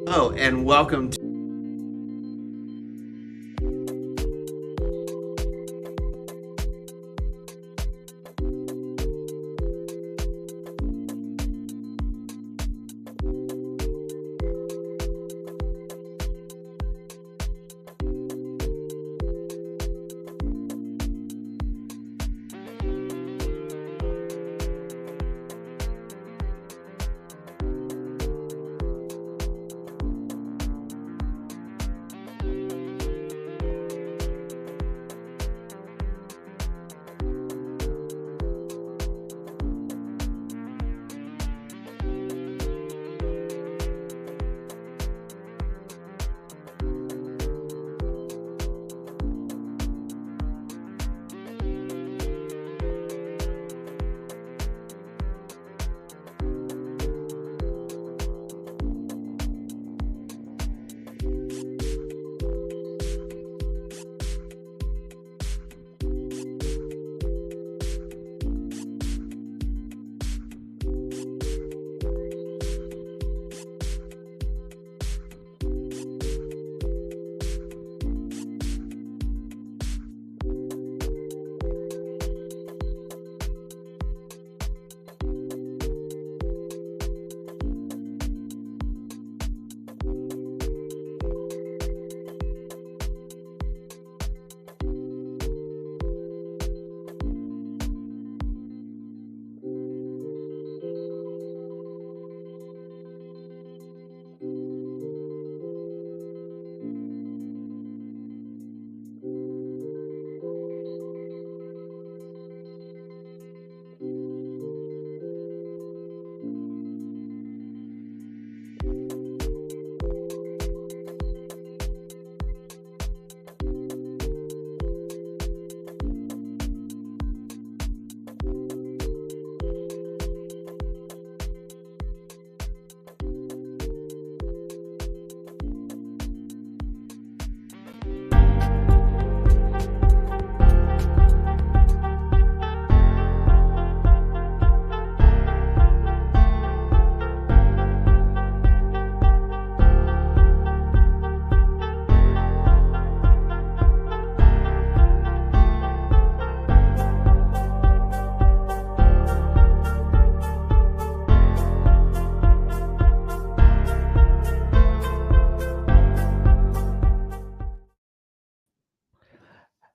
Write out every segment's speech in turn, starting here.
Hello and welcome to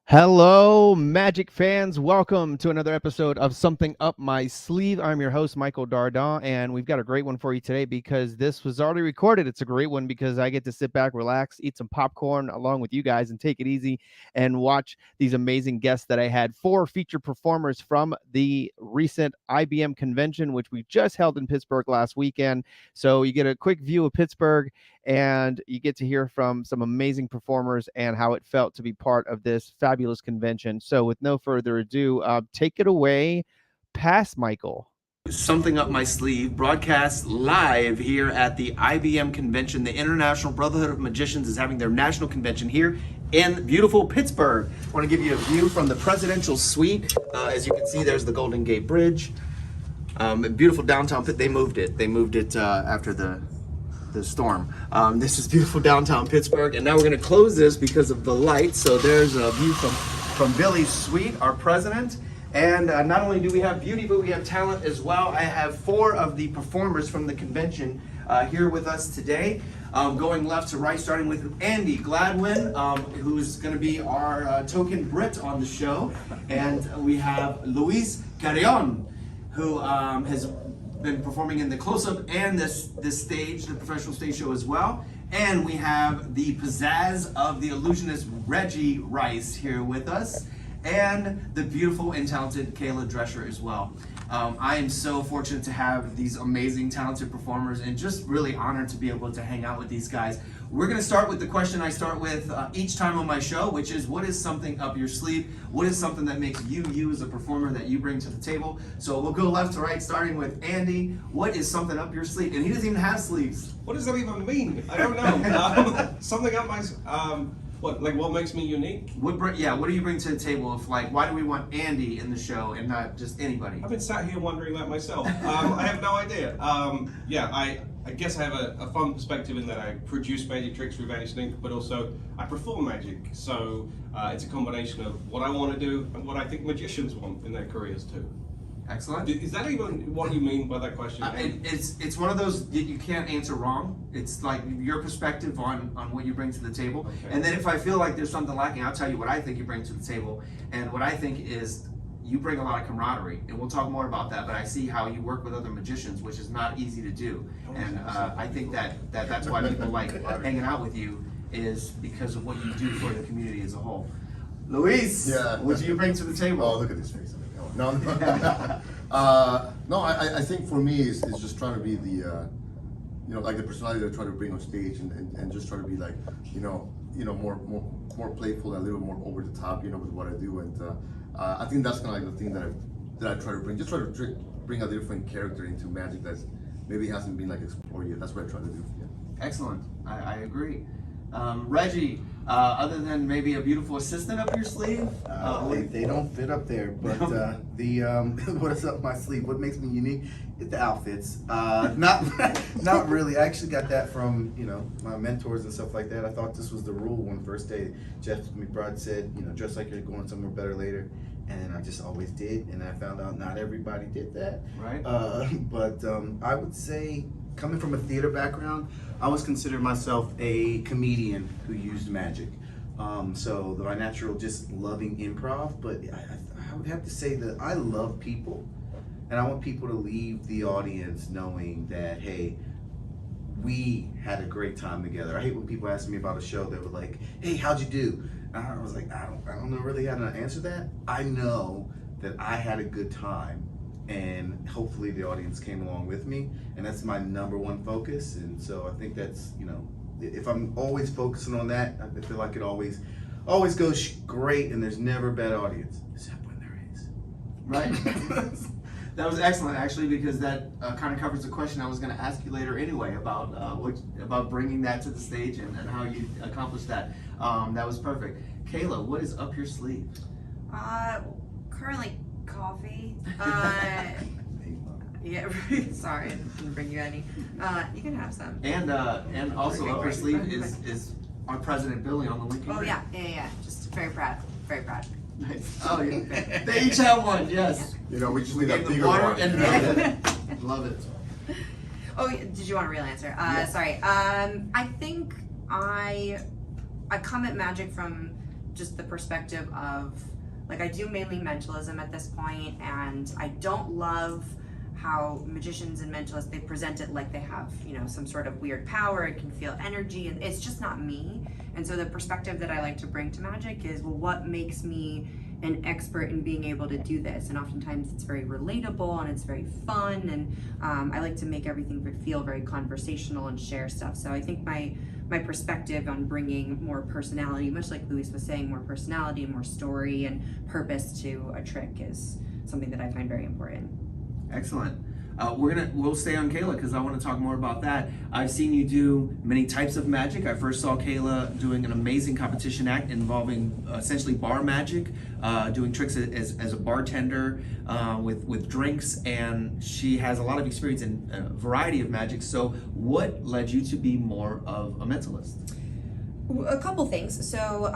Hello, Magic fans. Welcome to another episode of Something Up My Sleeve. I'm your host, Michael Dardant, and we've got a great one for you today because this was already recorded. It's a great one because I get to sit back, relax, eat some popcorn along with you guys and take it easy and watch these amazing guests that I had. 4 featured performers from the recent IBM convention, which we just held in Pittsburgh last weekend. So you get a quick view of Pittsburgh and you get to hear from some amazing performers and how it felt to be part of this fabulous convention. So with no further ado, take it away, Pass Michael. Something Up My Sleeve, broadcast live here at the IBM convention. The International Brotherhood of Magicians is having their national convention here in beautiful Pittsburgh. I want to give you a view from the presidential suite. As you can see, there's the Golden Gate Bridge. Beautiful downtown. They moved it after the storm. This is beautiful downtown Pittsburgh, and now we're going to close this because of the light. So there's a view from Billy's suite, our president. And not only do we have beauty, but we have talent as well. I have 4 of the performers from the convention here with us today, going left to right, starting with Andi Gladwin, who's going to be our token Brit on the show, and we have Luis Carreon, who has been performing in the close-up and this stage, the professional stage show as well. And we have the pizzazz of the illusionist Reggie Rice here with us, and the beautiful and talented Kayla Drescher as well. I am so fortunate to have these amazing, talented performers, and just really honored to be able to hang out with these guys. We're going to start with the question I start with each time on my show, which is, what is something up your sleeve? What is something that makes you as a performer that you bring to the table? So we'll go left to right, starting with Andi. What is something up your sleeve? And he doesn't even have sleeves. What does that even mean? I don't know. Something up my... what makes me unique? What do you bring to the table? If why do we want Andi in the show and not just anybody? I've been sat here wondering that myself. I have no idea. I guess I have a fun perspective in that I produce magic tricks through Vanishing Ink, but also I perform magic. So it's a combination of what I want to do and what I think magicians want in their careers too. Excellent. Is that even what you mean by that question? It's one of those that you can't answer wrong. It's like your perspective on what you bring to the table. Okay. And then if I feel like there's something lacking, I'll tell you what I think you bring to the table. And what I think is you bring a lot of camaraderie. And we'll talk more about that, but I see how you work with other magicians, which is not easy to do. And I think that's why people like hanging out with you, is because of what you do for the community as a whole. Luis, what do you bring to the table? Oh, look at this face. No, no, I think for me it's just trying to be the, like the personality that I try to bring on stage and just try to be like, more playful and a little more over the top, with what I do. And I think that's kind of like the thing that I try to bring, just try to bring a different character into magic that maybe hasn't been like explored yet. That's what I try to do. Yeah. Excellent. I agree. Reggie, other than maybe a beautiful assistant up your sleeve, they don't fit up there, but what is up my sleeve? What makes me unique is the outfits. Not really. I actually got that from my mentors and stuff like that. I thought this was the rule when first day Jeff McBride said, dress like you're going somewhere better later, and I just always did, and I found out not everybody did that. Right. But I would say, coming from a theater background, I always consider myself a comedian who used magic. So my natural just loving improv, but I would have to say that I love people, and I want people to leave the audience knowing that, hey, we had a great time together. I hate when people ask me about a show that were like, hey, how'd you do? And I was like, I don't know really how to answer that. I know that I had a good time, and hopefully the audience came along with me, and that's my number one focus. And so I think that's, if I'm always focusing on that, I feel like it always goes great, and there's never a bad audience, except when there is. Right. That was excellent, actually, because that kind of covers the question I was going to ask you later anyway about about bringing that to the stage and how you accomplished that. That was perfect. Kayla, what is up your sleeve? Currently coffee. Yeah, sorry, I didn't bring you any. You can have some. And also up her sleeve is our president Billy on the Lincoln. Oh Grid. yeah. Just very proud, very proud. Nice. Oh yeah. They each have one. Yes. We just need a Gave them bigger water one. and milk. Love it. Oh, did you want a real answer? Yeah. Sorry. I think I come at magic from just the perspective of, like, I do mainly mentalism at this point, and I don't love how magicians and mentalists, they present it like they have, some sort of weird power, it can feel energy, and it's just not me. And so the perspective that I like to bring to magic is, well, what makes me an expert in being able to do this? And oftentimes it's very relatable and it's very fun, and I like to make everything feel very conversational and share stuff. So I think my perspective on bringing more personality, much like Luis was saying, more personality and more story and purpose to a trick is something that I find very important. Excellent. We'll stay on Kayla because I want to talk more about that. I've seen you do many types of magic. I first saw Kayla doing an amazing competition act involving essentially bar magic, doing tricks as a bartender with drinks, and she has a lot of experience in a variety of magic. So what led you to be more of a mentalist? A couple things. So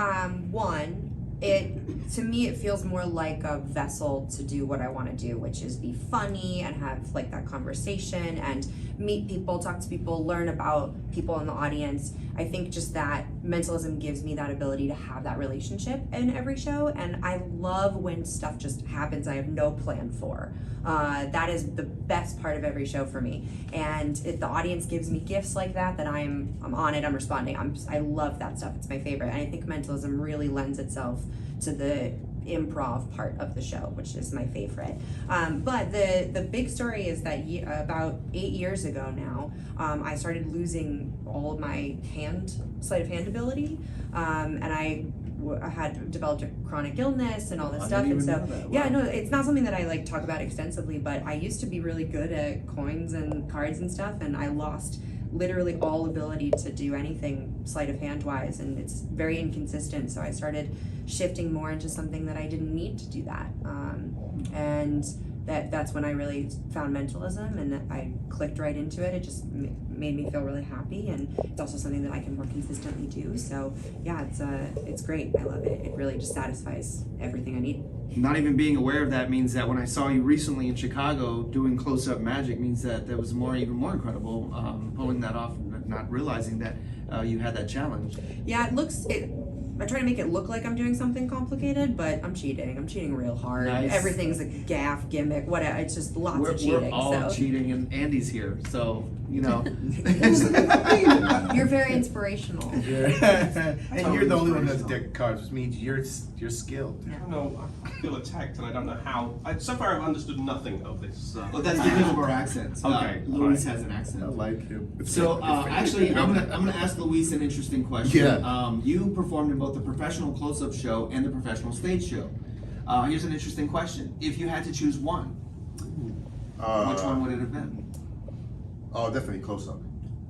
one, to me it feels more like a vessel to do what I want to do, which is be funny and have like that conversation and meet people, talk to people, learn about people in the audience. I think just that mentalism gives me that ability to have that relationship in every show, and I love when stuff just happens I have no plan for. That is the best part of every show for me, and if the audience gives me gifts like that, then I'm on it, I'm responding. I love that stuff. It's my favorite, and I think mentalism really lends itself to the improv part of the show, which is my favorite. But the big story is that about 8 years ago now, I started losing all of my sleight of hand ability, and I had developed a chronic illness and all this stuff, and so yeah, no, it's not something that I like talk about extensively, but I used to be really good at coins and cards and stuff, and I lost literally all ability to do anything sleight of hand wise, and it's very inconsistent. So I started shifting more into something that I didn't need to do that, and that's when I really found mentalism, and I clicked right into it. It just made me feel really happy, and it's also something that I can more consistently do. So yeah, it's great. I love it. It really just satisfies everything I need. Not even being aware of that means that when I saw you recently in Chicago doing close-up magic means that was even more incredible, pulling that off and not realizing that you had that challenge. Yeah, I try to make it look like I'm doing something complicated, but I'm cheating. I'm cheating real hard. Nice. Everything's a gaff, gimmick, whatever. It's just lots of We're cheating. all so. cheating, and Andy's here, so you know. You're very inspirational. And you're the only one that's deck of cards, which means you're skilled. I don't know, I feel attacked and I don't know how. So far I've understood nothing of this. Well, that's because of our accents. Okay, Luis alright. has an accent. I like him. So actually, I'm gonna ask Luis an interesting question. Yeah. You performed in both the professional close-up show and the professional stage show. Here's an interesting question: if you had to choose one, which one would it have been? Oh, definitely close up.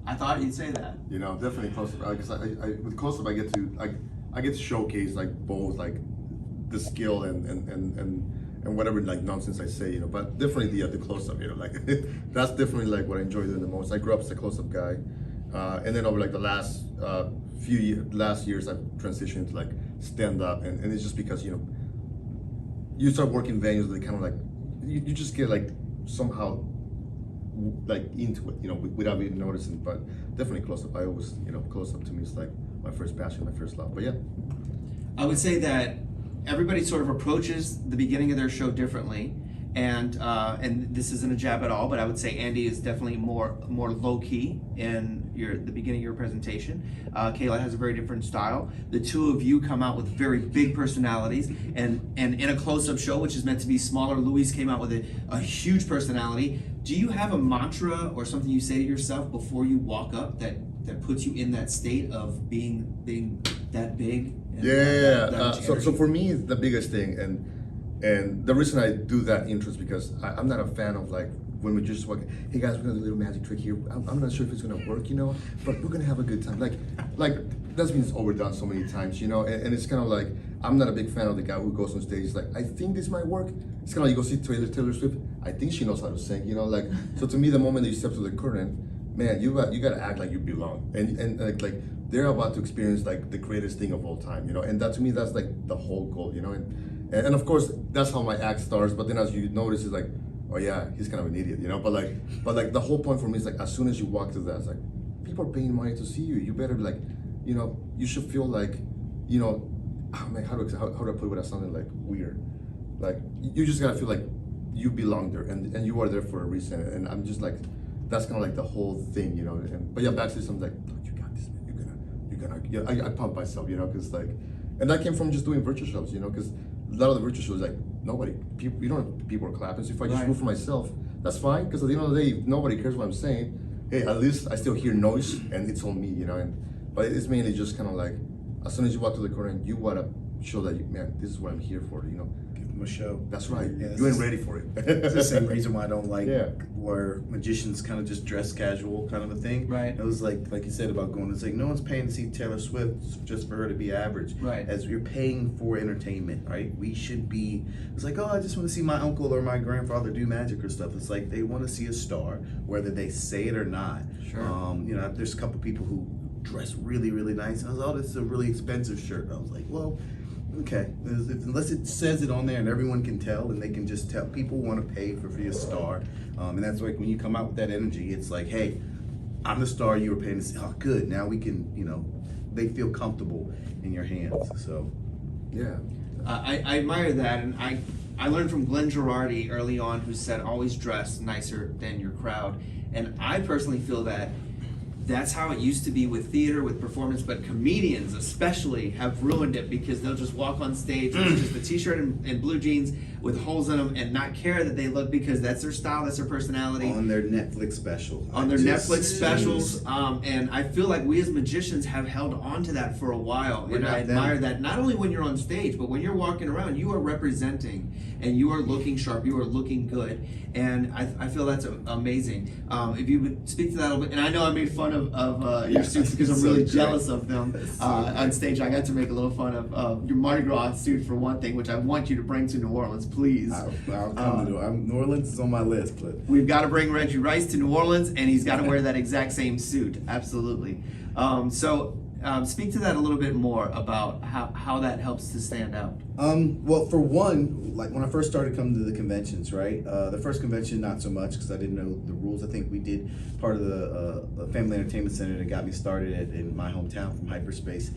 I thought you'd say that. You know, definitely close up. Because with close up, I get to showcase like both like the skill and whatever like nonsense I say. You know, but definitely the close up. You know, like that's definitely like what I enjoy doing the most. I grew up as a close up guy, and then over like the last last years, I've transitioned to like stand up, and it's just because you start working venues that kind of like you just get like somehow like into it, without even noticing. But definitely close up. I always, close up to me is like my first passion, my first love. But yeah, I would say that everybody sort of approaches the beginning of their show differently, and this isn't a jab at all, but I would say Andy is definitely more low key in the beginning of your presentation. Kayla has a very different style. The two of you come out with very big personalities, and in a close-up show, which is meant to be smaller, Luis came out with a huge personality. Do you have a mantra or something you say to yourself before you walk up that puts you in that state of being that big? And that so for me, the biggest thing, and the reason I do that intro is because I'm not a fan of like when we just walk. Hey guys, we're gonna do a little magic trick here. I'm not sure if it's gonna work, but we're gonna have a good time. Like that's been overdone so many times, and it's kind of like I'm not a big fan of the guy who goes on stage like I think this might work. It's kind of like you go see Taylor Swift. I think she knows how to sing, like. So to me, the moment that you step to the curtain, man, you gotta act like you belong, and like they're about to experience like the greatest thing of all time, and that to me that's like the whole goal, and of course that's how my act starts. But then as you notice, it's like, oh yeah, he's kind of an idiot, but like the whole point for me is like as soon as you walk through that, it's like people are paying money to see you. You better like, you should feel like, oh man, how do I put it without sounding like weird? Like you just gotta feel like you belong there, and you are there for a reason. And I'm just like, that's kind of like the whole thing, but yeah, backstage I'm like, oh, you got this, man. You're gonna. Yeah, I pump myself, because like, and that came from just doing virtual shows, because a lot of the virtual shows, like people, you don't have people are clapping. So if I just do for myself, that's fine, because at the end of the day, if nobody cares what I'm saying, hey, at least I still hear noise and it's on me, but it's mainly just kind of like, as soon as you walk to the corner, you wanna show that man, this is what I'm here for, Give them a show. That's right. Yeah, You ain't ready for it. It's the same reason why I don't like Yeah. where magicians kind of just dress casual kind of a thing. Right. It was like you said about going, it's like no one's paying to see Taylor Swift just for her to be average. Right. As you're paying for entertainment, right? We should be, it's like, oh, I just want to see my uncle or my grandfather do magic or stuff. It's like they want to see a star, whether they say it or not. Sure. There's a couple people who dress really, really nice. I was, oh, this is a really expensive shirt. I was like, well, okay, unless it says it on there and everyone can tell and they can just tell, people want to pay for your star, and that's like when you come out with that energy, it's like, hey, I'm the star you were paying to see. Oh, good, now we can, they feel comfortable in your hands. So Yeah. I admire that, and I learned from Glenn Girardi early on, who said always dress nicer than your crowd, and I personally feel that that's how it used to be with theater, with performance, but comedians especially have ruined it because they'll just walk on stage with just a t-shirt and blue jeans with holes in them and not care that they look, because that's their style, that's their personality. on their Netflix special. On their Netflix specials, and I feel like we as magicians have held on to that for a while, and I admire that not only when you're on stage, but when you're walking around, you are representing, and you are looking sharp, you are looking good, and I feel that's amazing. If you would speak to that a little bit, and I know I made fun of your suits because I'm really jealous of them. On stage, I got to make a little fun of your Mardi Gras suit for one thing, which I want you to bring to New Orleans, please. I'll come to New Orleans is on my list, but We've got to bring Reggie Rice to New Orleans, and he's got to wear that exact same suit. Absolutely. Speak to that a little bit more about how that helps to stand out. well, for one, like when I first started coming to the conventions, right? The first convention, not so much because I didn't know the rules. I think we did part of the Family Entertainment Center that got me started in my hometown from Hyperspace.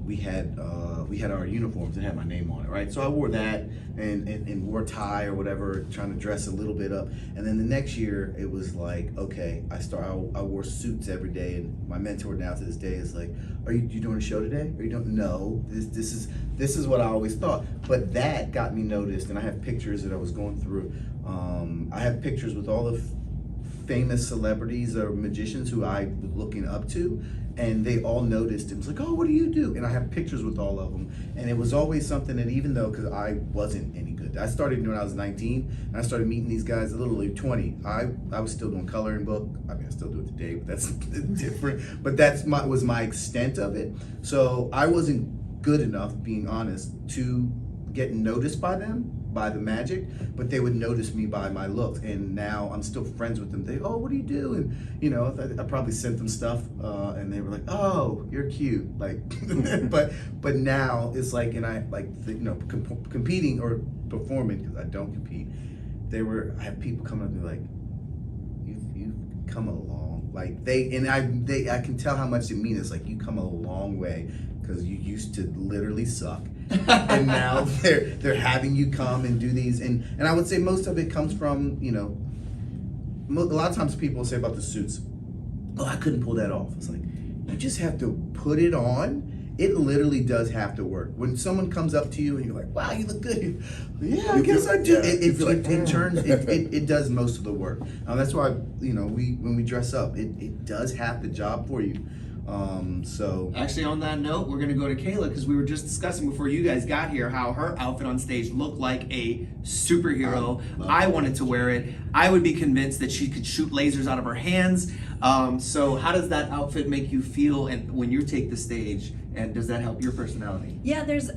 We had our uniforms that had my name on it, right? So I wore that and wore a tie or whatever, trying to dress a little bit up. And then the next year, it was like, okay, I wore suits every day, and my mentor now to this day is like, "Are you doing a show today? Or you don't know? This is what I always thought." But that got me noticed, and I have pictures that I was going through. I have pictures with all the famous celebrities or magicians who I was looking up to, and they all noticed. It was like, "Oh, what do you do?" And I have pictures with all of them, and it was always something that, even though, because I wasn't any good, I started when I was 19, and I started meeting these guys literally 20. I was still doing coloring book. I mean, I still do it today, but that's different. But was my extent of it. So I wasn't good enough, being honest, to get noticed by them, by the magic, but they would notice me by my looks. And now I'm still friends with them. They, "Oh, what do you do?" And you know, I probably sent them stuff, and they were like, "Oh, you're cute." Like, but now it's like, and I like, competing or performing, because I don't compete. I have people come up and be like, "You've come a long," like I can tell how much it means. It's like, you come a long way, because you used to literally suck. And now they're having you come and do these, and I would say most of it comes from, a lot of times people say about the suits, "Oh, I couldn't pull that off." It's like, you just have to put it on. It literally does have to work. When someone comes up to you and you're like, "Wow, you look good," "Yeah, I guess I do." It does most of the work. That's why, when we dress up, it does half the job for you. So Actually, on that note, we're going to go to Kayla, because we were just discussing before you guys got here how her outfit on stage looked like a superhero. I wanted to wear it. I would be convinced that she could shoot lasers out of her hands. So how does that outfit make you feel, and when you take the stage, and does that help your personality? Yeah, there's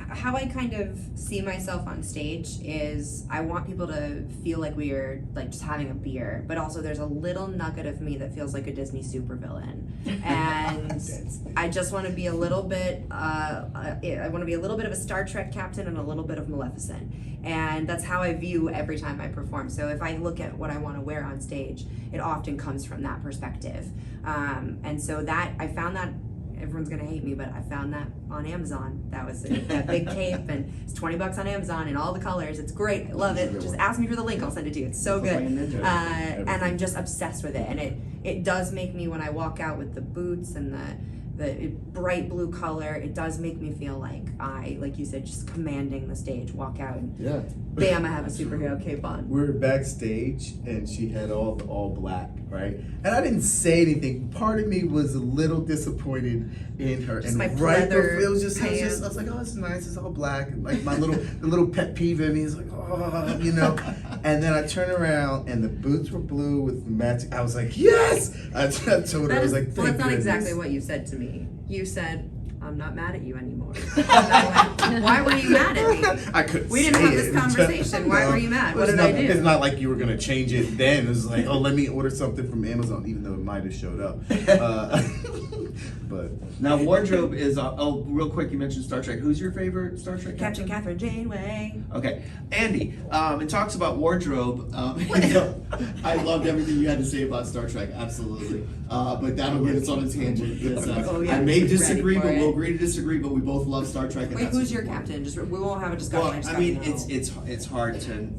how I kind of see myself on stage is I want people to feel like we are like just having a beer, but also there's a little nugget of me that feels like a Disney supervillain, and I just want to be a little bit. I want to be a little bit of a Star Trek captain and a little bit of Maleficent, and that's how I view every time I perform. So if I look at what I want to wear on stage, it often comes from that perspective, and so that I found that. Everyone's gonna hate me, but I found that on Amazon. That was that big cape, and it's $20 on Amazon in all the colors. It's great. I love it. Just ask me for the link. I'll send it to you. It's so good. And I'm just obsessed with it. And it does make me, when I walk out with the boots and the bright blue color, it does make me feel like like you said, just commanding the stage. Walk out and bam, I have a superhero cape on. We're backstage, and she had all black, right? And I didn't say anything. Part of me was a little disappointed in her. Just and my right pleather it was just, pants. I was like, "Oh, it's nice. It's all black." And like the little pet peeve in me is like, "Oh," And then I turn around, and the boots were blue with magic. I was like, "Yes!" I told her, I was like, "Thank Well, that's not goodness." exactly what you said to me. You said, "I'm not mad at you anymore." And I went, "Why were you mad at me? I couldn't We didn't say have it. this conversation. Why were you mad? What did I do?" It's not like you were gonna change it then. It was like, "Oh, let me order something from Amazon," even though it might have showed up. But Now, wardrobe is, real quick, you mentioned Star Trek. Who's your favorite Star Trek Captain captain? Catherine Janeway. Okay, Andy, it talks about wardrobe. I loved everything you had to say about Star Trek, absolutely. But that'll get us on a tangent. Because, Oh, yeah. I may Ready disagree, for but we'll it. agree to disagree. But we both love Star Trek. And Wait, that's who's your important. captain? Just we won't have a discussion. Well, just I gotta mean, know. it's hard to.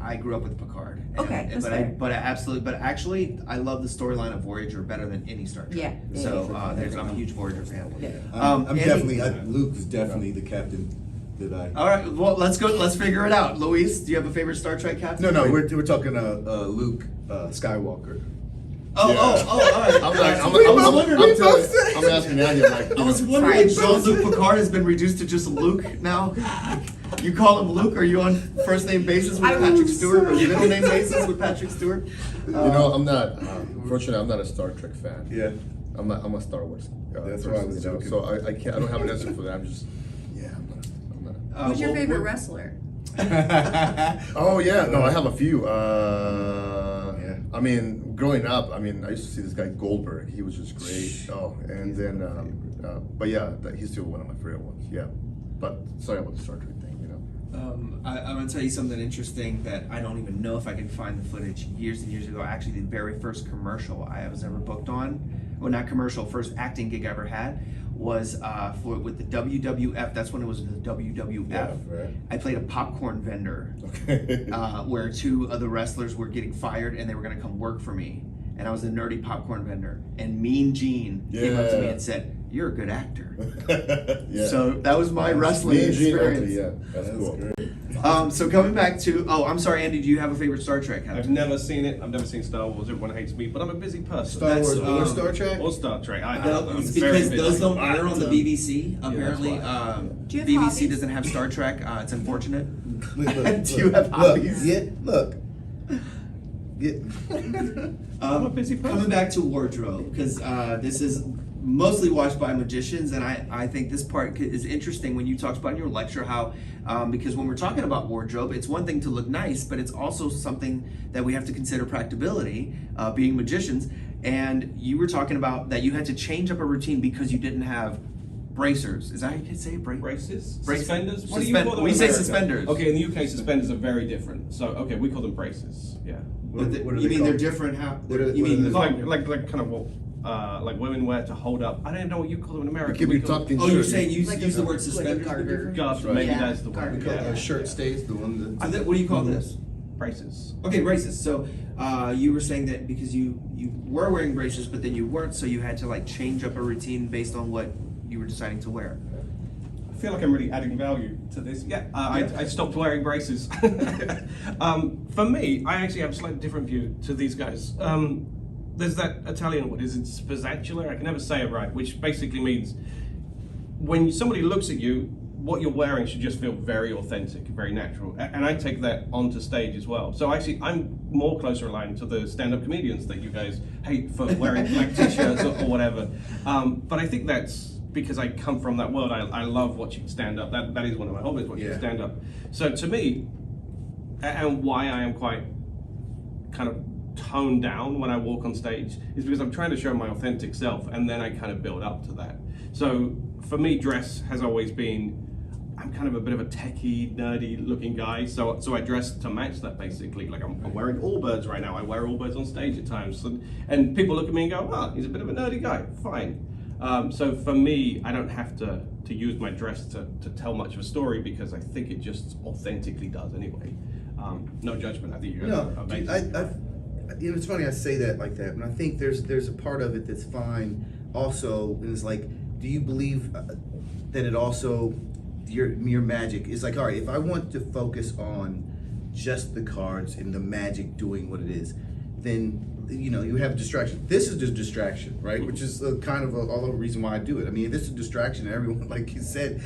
I grew up with Picard. Okay, that's but fair. but I absolutely, but actually, I love the storyline of Voyager better than any Star Trek. Yeah. So I'm a huge Voyager fan. Yeah. I'm Andy- definitely Luke is definitely the captain that I. All right, well, let's go. Let's figure it out. Luis, do you have a favorite Star Trek captain? No, we're talking Luke Skywalker. Oh, all right. I'm asking Andy, I'm like, I was wondering if Jean-Luc Picard has been reduced to just Luke now. You call him Luke? Are you on first name basis with Patrick Stewart or middle name basis with Patrick Stewart? I'm not. Unfortunately, I'm not a Star Trek fan. Yeah. I'm a Star Wars. That's why I was person, joking. So I can't. I don't have an answer for that. I'm just. Yeah, I'm not. Who's your well, favorite we're- wrestler? Oh yeah, no, I have a few. Yeah. I mean, growing up, I mean, I used to see this guy Goldberg. He was just great. Oh, and then, but yeah, he's still one of my favorite ones. Yeah, but sorry about the Star Trek thing. You know. I'm gonna tell you something interesting that I don't even know if I can find the footage. Years and years ago, actually, the very first commercial I was ever booked on, well, not commercial, first acting gig I ever had was with the WWF. That's when it was the WWF. Yeah, right. I played a popcorn vendor, Okay. where two of the wrestlers were getting fired and they were gonna come work for me. And I was a nerdy popcorn vendor. And Mean Gene came up to me Yeah. and said, "You're a good actor." Yeah. So that was my wrestling Me and Gene, experience. okay, yeah, that's cool. Great. So coming back to, I'm sorry, Andy, do you have a favorite Star Trek? I've never seen it. I've never seen Star Wars. Everyone hates me, but I'm a busy person. Star Wars That's, or Star Trek? Or Star Trek. It's I'm very because busy. those don't air on the BBC. Apparently, Do you have BBC hobbies? doesn't have Star Trek. It's unfortunate. Look, Do you have hobbies? Look. I'm a busy person. Coming back to wardrobe, because this is mostly watched by magicians, and I think this part is interesting when you talked about in your lecture how, because when we're talking about wardrobe, it's one thing to look nice, but it's also something that we have to consider practicability, being magicians, and you were talking about that you had to change up a routine because you didn't have bracers. Is that how you could say it? Braces? Braces? Suspenders? What do you Suspend- call them we in say America? suspenders. Okay, in the UK, suspenders are very different. So, okay, we call them braces. Yeah. What are You they mean they're called? different? How? What are- You what mean are It's like kind of what like women wear to hold up. I don't even know what you call them in America. Keep We it call tucked them in. Oh, you're shirt. saying you Like use the word like a suspenders? garter. Garter, Right. maybe Yeah, that's the garter. word. We call Yeah. shirt stays, the one that. What do you call this? Braces. Okay, braces. So you were saying that because you were wearing braces, but then you weren't, so you had to like change up a routine based on what you were deciding to wear. I feel like I'm really adding value to this. Yeah, I stopped wearing braces. For me, I actually have a slightly different view to these guys. There's that Italian word, is it spazzatura? I can never say it right, which basically means when somebody looks at you, what you're wearing should just feel very authentic, very natural. And I take that onto stage as well. So actually, I'm more closer aligned to the stand-up comedians that you guys hate for wearing black t-shirts or whatever. But I think that's because I come from that world. I love watching stand-up. That is one of my hobbies, watching stand-up. So to me, and why I am quite kind of toned down when I walk on stage is because I'm trying to show my authentic self, and then I kind of build up to that. So for me, dress has always been, I'm kind of a bit of a techie, nerdy looking guy, so I dress to match that basically. Like I'm wearing Allbirds right now. I wear Allbirds on stage at times, and people look at me and go, "Ah, he's a bit of a nerdy guy." Fine. So for me, I don't have to use my dress to tell much of a story because I think it just authentically does anyway. No judgment. I think you guys are amazing. You know, it's funny I say that like that, and I think there's a part of it that's fine. Also, and it's like, do you believe that it also your magic is like, all right, if I want to focus on just the cards and the magic doing what it is, then you have a distraction. This is just distraction, right? Which is kind of all the reason why I do it. I mean, if it's a distraction, everyone, like you said,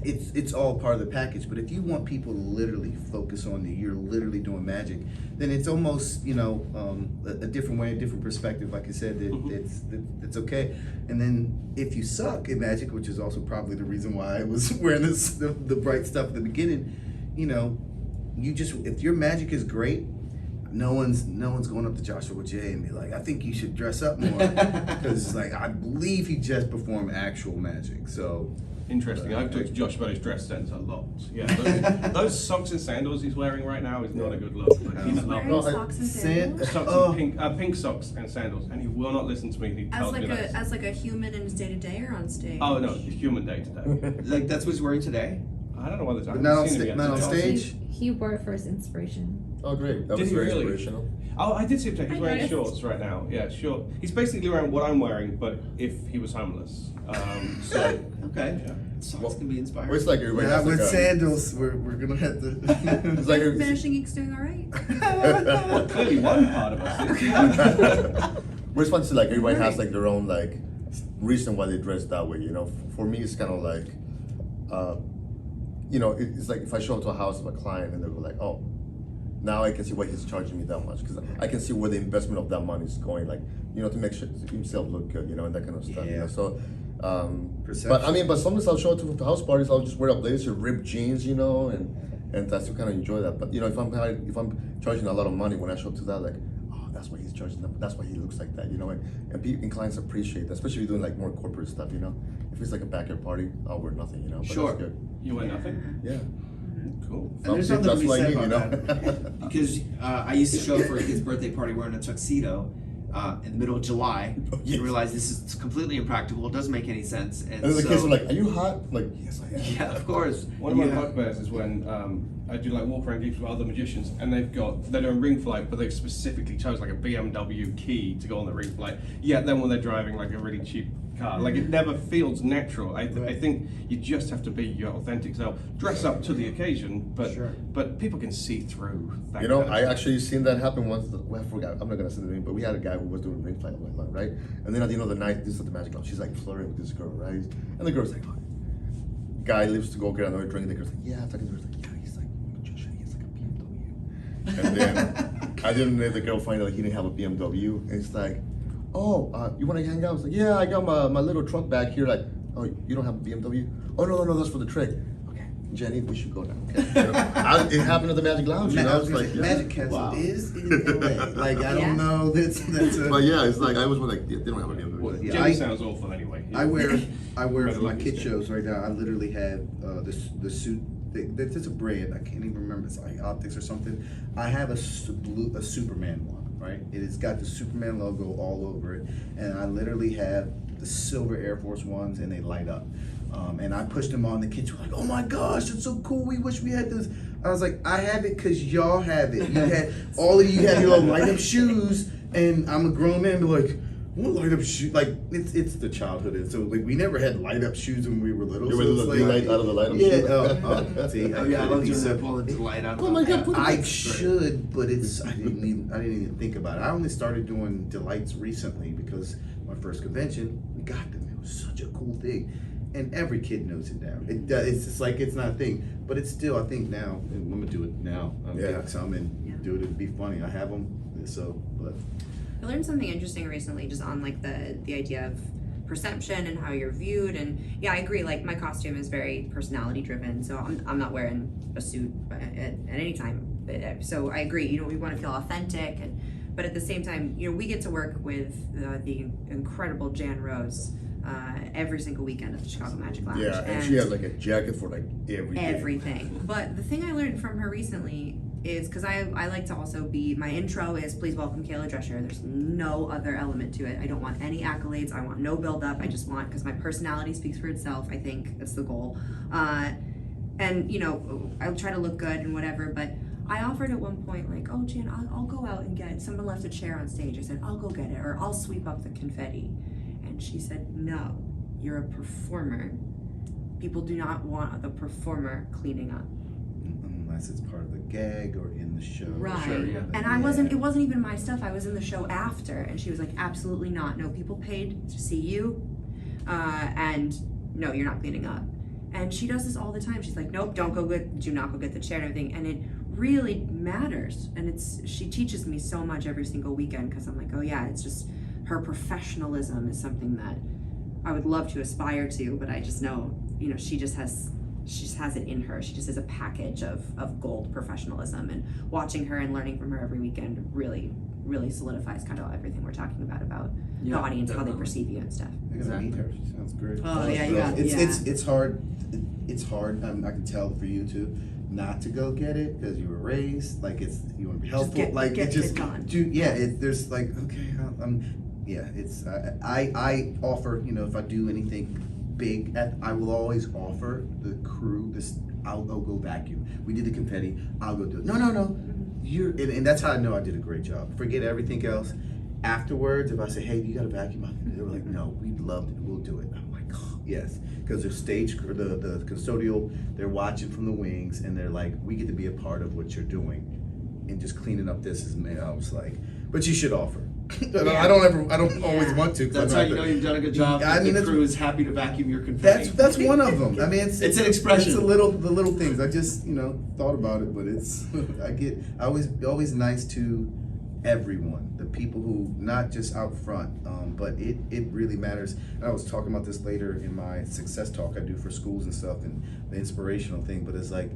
it's all part of the package. But if you want people to literally focus on you're literally doing magic, then it's almost a different way, a different perspective. Like I said, it's okay. And then if you suck at magic, which is also probably the reason why I was wearing the bright stuff at the beginning, you just, if your magic is great, no one's going up to Joshua J and be like, I think you should dress up more, because it's like, I believe he just performed actual magic. So Interesting. I've took Josh Bo's dress sense a lot. Yeah, those socks and sandals he's wearing right now is not a good look. He's Wearing lovely. socks and sandals? Socks and pink socks and sandals, and he will not listen to me. He As tells me like that. as like a human in his day to day or on stage? Oh no, it's human day today. Like that's what he's wearing today? I don't know whether But not on stage? He wore it for his inspiration. Oh, great. That Did was he very really? inspirational. Oh, I did see him today. He's I wearing noticed. shorts right now. Yeah, short. He's basically wearing what I'm wearing, but if he was homeless. So Okay. yeah. Socks can be inspired. Well, it's like everybody yeah, has with like sandals, we're gonna have to. It's like Vanishing Geek's doing all right. Well, clearly one part of us is. We're supposed to see, like, everybody has like their own like reason why they dress that way. For me, it's kind of like, it's like if I show up to a house of a client and they're like, oh, now I can see why he's charging me that much, because I can see where the investment of that money is going, like, to make sure himself look good, and that kind of stuff. Yeah. So, Perception. but sometimes I'll show up to house parties. I'll just wear a blazer, ripped jeans, and and I still kind of enjoy that. But if I'm charging a lot of money when I show up to that, like, oh, that's why he's charging them. That's why he looks like that, and clients appreciate that, especially if you're doing like more corporate stuff, If it's like a backyard party, I'll wear nothing, But Sure. that's good. You wear nothing? Yeah. Cool. And there's something to be said about that. Because I used to show up for a kid's birthday party wearing a tuxedo in the middle of July, Yes. and realized this is completely impractical. It doesn't make any sense. And then the so, kids are like, "Are you hot?" I'm like, yes, I am. yeah, of course. One of my Yeah. bugbears is when I do like walk around gigs with other magicians, and they're doing ring flight, but they've specifically chose like a BMW key to go on the ring flight. Yeah, then when they're driving like a really cheap car, like it never feels natural. I think you just have to be your authentic self, dress up to the occasion, but people can see through. That kind of I stuff. actually seen that happen once. I forgot. I'm not gonna say the name, but we had a guy who was doing ring flight, right? And then at the end of the night, this is the magic lounge. She's like flirting with this girl, right? And the girl's like, oh. Guy leaves to go get another drink. And the girl's like, yeah, talking to her. Like, yeah, he's like a magician. He has like a BMW. And then I didn't let the girl find out he didn't have a BMW. And it's like, oh, you want to hang out? I was like, yeah, I got my little trunk back here. Like, oh, you don't have a BMW? Oh, no, that's for the trick. Okay, Jenny, we should go now. Okay. It happened at the Magic Lounge. It's like, yeah. Magic Castle Wow. is in LA. Like, I Yeah. don't know. That's a. But yeah, it's like I was like, yeah, they don't have a BMW. Well, yeah, Jenny I- sounds awful anyway. I wear Better for my looking kid still. shows right now. I literally have the suit. There's a brand. I can't even remember. It's like Optics or something. I have a Superman one, right? It has got the Superman logo all over it, and I literally have the silver Air Force Ones, and they light up. And I pushed them on. The kids were like, "Oh my gosh, it's so cool! We wish we had this." I was like, "I have it because y'all have it. You had all of you have your light up shoes, and I'm a grown man, but like." What light up shoes? Like it's the childhood. So like we never had light up shoes when we were little. You So were it's the like, light out of the light up yeah. shoe. See, Oh yeah, I love couldn't be doing that. so- Pulling the light out. Oh my God, put it I back. should, but I didn't even think about it. I only started doing delights recently because my first convention, we got them. It was such a cool thing, and every kid knows it now. It's just like it's not a thing, but it's still. I think now I'm gonna do it now. Yeah. Get some and do it. It'd be funny. I have them, so but. I learned something interesting recently just on like the idea of perception and how you're viewed, and yeah, I agree, like my costume is very personality driven, so I'm not wearing a suit at any time, so I agree, we want to feel authentic, but at the same time, we get to work with the incredible Jan Rose every single weekend at the Chicago Magic Lounge. Yeah, and she has like a jacket for like everything. But the thing I learned from her recently is, because I like to also my intro is please welcome Kayla Drescher. There's no other element to it. I don't want any accolades. I want no build up. I just want, because my personality speaks for itself. I think that's the goal. And I try to look good and whatever, but I offered at one point, like, oh, Jan, I'll go out and get, someone left a chair on stage. I said, I'll go get it, or I'll sweep up the confetti. And she said, no, you're a performer. People do not want the performer cleaning up. Unless it's part of the gag or in the show. Right. Sure, yeah. And it wasn't even my stuff. I was in the show after, and she was like, absolutely not. No, people paid to see you, and no, you're not cleaning up. And she does this all the time. She's like, nope, do not go get the chair and everything. And it really matters. And she teaches me so much every single weekend, because I'm like, oh yeah, it's just her professionalism is something that I would love to aspire to, but I just know, she just has it in her. She just has a package of gold professionalism, and watching her and learning from her every weekend really, really solidifies kind of everything we're talking about the audience, how they perceive you and stuff. I gotta meet her. She sounds great. Oh, yeah, you got- It's hard. It's hard. I can tell for you too, not to go get it because you were raised like you want to be helpful. Get done. There's like okay, it's I offer, if I do anything big, I will always offer the crew this. I'll go vacuum. We did the confetti. I'll go do it. No. And that's how I know I did a great job. Forget everything else. Afterwards, if I say, hey, you got a vacuum? They were like, no, we'd love it. We'll do it. I'm like, oh, yes. Because the stage, the custodial, they're watching from the wings, and they're like, we get to be a part of what you're doing. And just cleaning up this is, man, I was like, but you should offer. I don't always want to. That's how you know you've done a good job. I mean, the that's- crew is happy to vacuum your confetti. That's one of them. I mean, it's an expression. It's the little things. I just thought about it, but it's I always nice to everyone, the people who not just out front, but it really matters. And I was talking about this later in my success talk I do for schools and stuff, and the inspirational thing. But it's like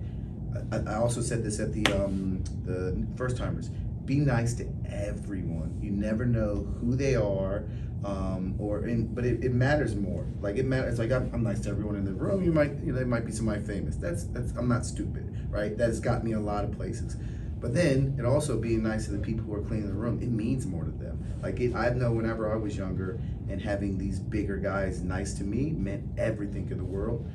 I also said this at the first timers. Be nice to everyone. You never know who they are, but it matters more. Like it matters. Like I'm nice to everyone in the room. There might be somebody famous. That's I'm not stupid, right? That has got me a lot of places. But then it also being nice to the people who are cleaning the room. It means more to them. Like I know whenever I was younger, and having these bigger guys nice to me meant everything to the world.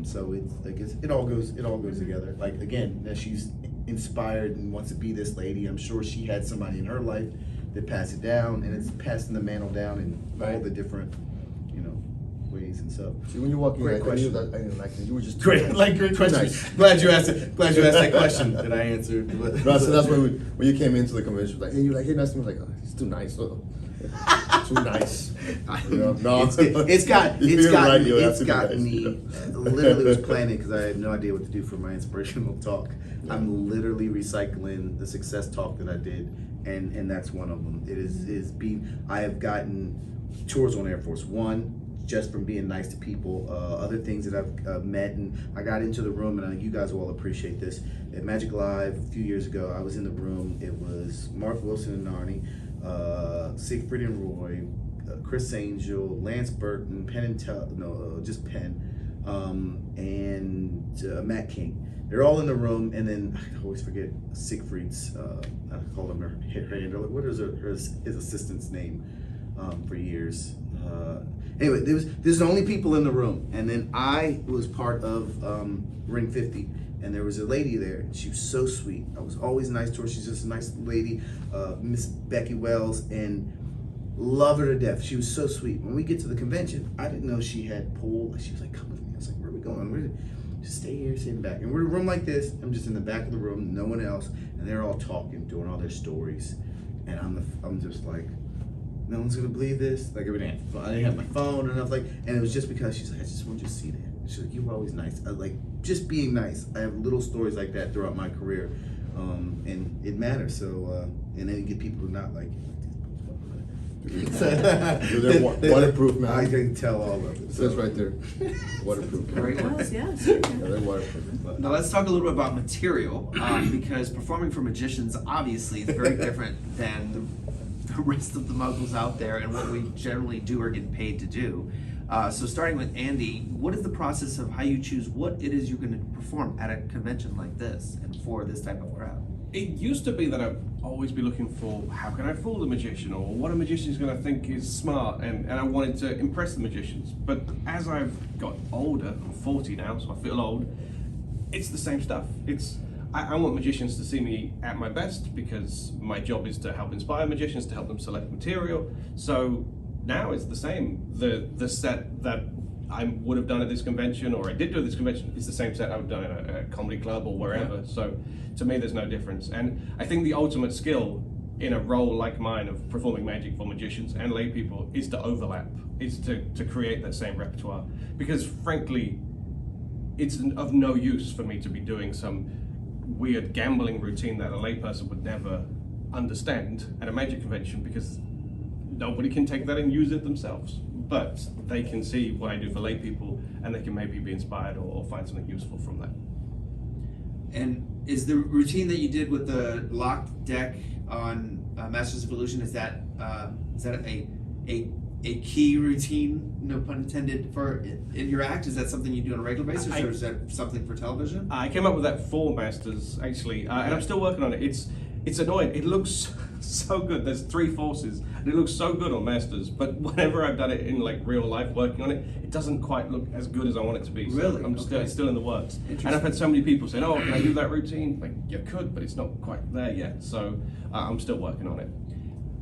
So it all goes together. Like again, that she's inspired and wants to be this lady. I'm sure she had somebody in her life that passed it down, and it's passing the mantle down in all the different, ways. And so, See, when you walk in, Great I question. knew that I didn't like it. You were just great question. Nice. Glad you asked it. Glad you asked that question that I answered. No, so that's when you came into the convention, like, hey, you're like, hey, nice to me. I was like, oh, he's too nice. Too nice. No, It's got nice, me. Literally was planning because I had no idea what to do for my inspirational talk. Yeah. I'm literally recycling the success talk that I did, and that's one of them. I have gotten tours on Air Force One just from being nice to people. Other things that I've met, and I got into the room, and I think you guys will all appreciate this. At Magic Live a few years ago, I was in the room. It was Mark Wilson and Narnie, Siegfried and Roy, Chris Angel, Lance Burton, just Penn, and Matt King. They're all in the room, and then I always forget Siegfried's. I call him her handler. What is his assistant's name for years? Anyway, this is the only people in the room, and then I was part of Ring 50, and there was a lady there, and she was so sweet. I was always nice to her. She's just a nice lady, Miss Becky Wells, and love her to death. She was so sweet. When we get to the convention, I didn't know she had pool. She was like, "Come with me." I was like, "Where are we going?" Just stay here, sit in back. And we're in a room like this. I'm just in the back of the room, no one else, and they're all talking, doing all their stories, and I'm just like, no one's gonna believe this. Like everything, I didn't have my phone and and it was just because she's like, I just want you to see that. She's like, you were always nice. I like just being nice. I have little stories like that throughout my career, and it matters. So, and then you get people who not like you. They're waterproof, man. I can tell all of it. It says right there, waterproof. Great one. Yes, yes. Yeah, they're waterproof. Now let's talk a little bit about material, because performing for magicians obviously is very different than the rest of the muggles out there and what we generally do or get paid to do. So starting with Andi, what is the process of how you choose what it is you're going to perform at a convention like this and for this type of crowd? It used to be that I'd always be looking for how can I fool the magician, or what a magician's going to think is smart, and I wanted to impress the magicians. But as I've got older, I'm 40 now, so I feel old, it's the same stuff. I want magicians to see me at my best, because my job is to help inspire magicians, to help them select material. So now it's the same. The set that I would have done at this convention, or I did do at this convention, is the same set I would have done at a comedy club or wherever. Yeah. So to me, there's no difference. And I think the ultimate skill in a role like mine of performing magic for magicians and lay people is to overlap, is to create that same repertoire. Because frankly, it's of no use for me to be doing some weird gambling routine that a layperson would never understand at a magic convention, because nobody can take that and use it themselves. But they can see what I do for lay people, and they can maybe be inspired or find something useful from that. And is the routine that you did with the locked deck on Masters of Illusion, is that a key routine, no pun intended, for in your act? Is that something you do on a regular basis, or is that something for television? I came up with that for Masters, actually, and I'm still working on it. It's annoying. It looks so good. There's 3 forces, and it looks so good on Masters. But whenever I've done it in like real life, working on it, it doesn't quite look as good as I want it to be. So really? I'm still in the works. And I've had so many people saying, "Oh, can I do that routine?" Like, you could, but it's not quite there yet. So I'm still working on it.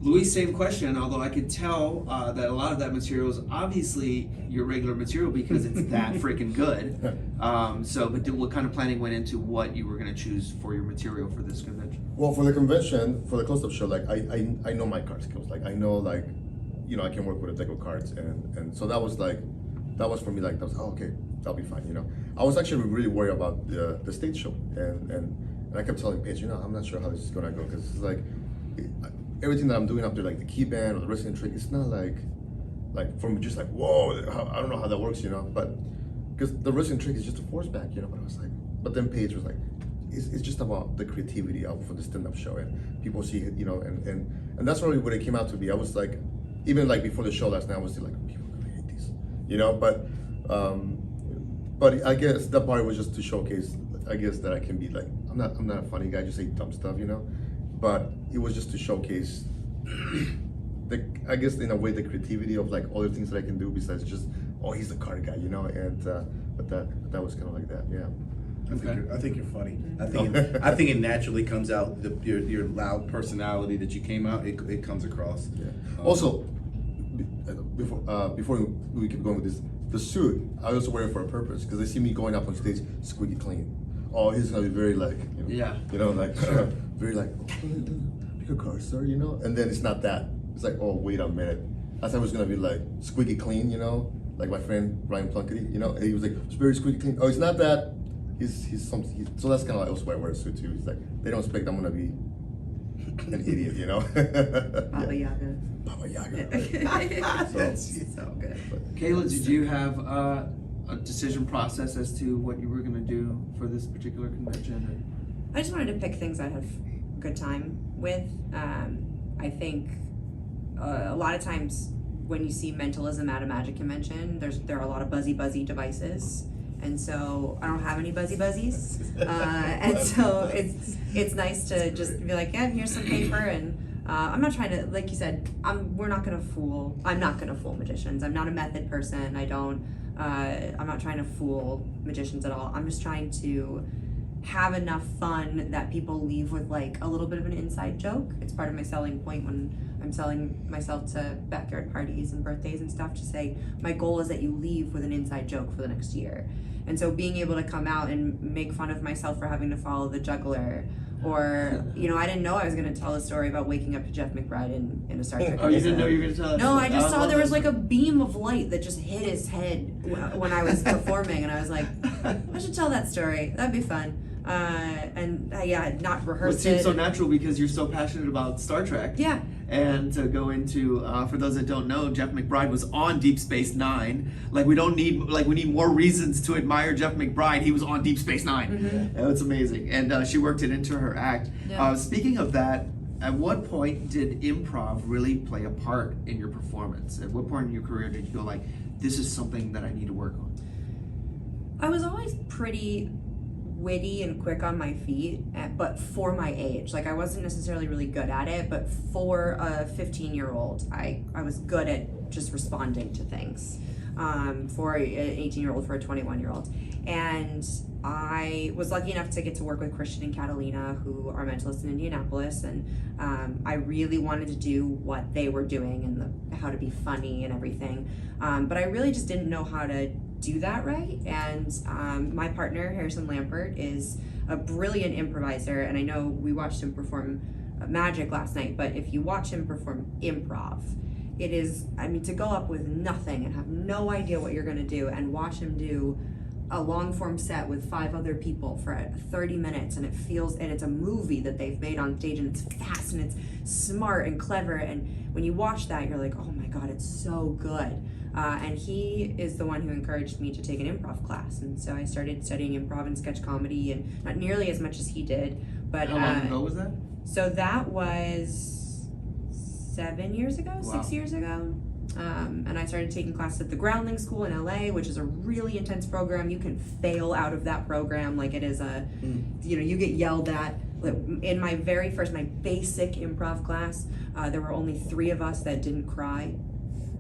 Luis, same question, although I could tell that a lot of that material is obviously your regular material because it's that freaking good. But what kind of planning went into what you were going to choose for your material for this convention? Well, for the convention, for the close-up show, like I know my card skills. Like I know, like, I can work with a deck of cards, and so that was for me, like, that was, oh, okay, that'll be fine. I was actually really worried about the stage show, and I kept telling Paige, I'm not sure how this is gonna go, because it's like everything that I'm doing up there, like the key band or the wrestling trick, it's not like from just like, whoa, I don't know how that works, but because the wrestling trick is just a force back, but I was like, but then Paige was like, it's just about the creativity of for the stand-up show, and people see it, and that's really what it came out to be. I was like, even like before the show last night, I was still like, people are gonna hate these, but I guess that part was just to showcase, I guess, that I can be like, I'm not a funny guy, just say dumb stuff, but it was just to showcase I guess in a way the creativity of like all the things that I can do besides just, oh, he's the card guy, and but that was kind of like that, yeah. I think you're funny. I think it naturally comes out. Your loud personality that you came out, it comes across. Yeah. Also, before we keep going with this, the suit I also wear it for a purpose, because they see me going up on stage squeaky clean. Oh, he's gonna be very like, very like, pick a card, sir, and then it's not that. It's like, oh, wait a minute. I thought it was gonna be like squeaky clean, like my friend Ryan Plunkett, he was like, it's very squeaky clean. Oh, it's not that. So that's kind of like also why I wear a suit too. It's like they don't expect I'm gonna be an idiot, Baba Yaga. Baba Yaga. Right? That's so good. Kayla, did you have a decision process as to what you were going to do for this particular convention? I just wanted to pick things I'd have a good time with. I think a lot of times when you see mentalism at a magic convention, there are a lot of buzzy devices. And so I don't have any buzzies, and so it's nice to just be like, yeah, here's some paper, and I'm not trying to, like you said, I'm not gonna fool magicians. I'm not a method person. I'm not trying to fool magicians at all. I'm just trying to have enough fun that people leave with like a little bit of an inside joke. It's part of my selling point when I'm selling myself to backyard parties and birthdays and stuff, to say my goal is that you leave with an inside joke for the next year. And so being able to come out and make fun of myself for having to follow the juggler, or I didn't know I was going to tell a story about waking up to Jeff McBride in a Star Trek. Oh, you didn't know you were going to tell that? No, I just saw there was like a beam of light that just hit his head when I was performing, and I was like, I should tell that story. That'd be fun. I had not rehearsed it. It seems so it. natural because you're so passionate about Star Trek. Yeah. And to go into, for those that don't know, Jeff McBride was on Deep Space Nine. We need more reasons to admire Jeff McBride. He was on Deep Space Nine. Mm-hmm. It's amazing. And she worked it into her act. Yeah. Speaking of that, at what point did improv really play a part in your performance? At what point in your career did you go like, this is something that I need to work on? I was always pretty witty and quick on my feet, but for my age. I wasn't necessarily really good at it, but for a 15-year-old, I was good at just responding to things. For an 18-year-old, for a 21-year-old. And I was lucky enough to get to work with Christian and Catalina, who are mentalists in Indianapolis, and I really wanted to do what they were doing and how to be funny and everything. But I really just didn't know how to do that right. And my partner, Harrison Lampert, is a brilliant improviser, and I know we watched him perform magic last night, but if you watch him perform improv, it is, to go up with nothing and have no idea what you're gonna do and watch him do a long form set with 5 other people for 30 minutes, and it's a movie that they've made on stage, and it's fast and it's smart and clever, and when you watch that, you're like, oh my God, it's so good. And he is the one who encouraged me to take an improv class, and so I started studying improv and sketch comedy, and not nearly as much as he did, but how long ago was that? So that was 7 years ago, Wow. 6 years ago. And I started taking classes at the Groundling School in LA, which is a really intense program. You can fail out of that program. It is you get yelled at. In my basic improv class, there were only 3 of us that didn't cry.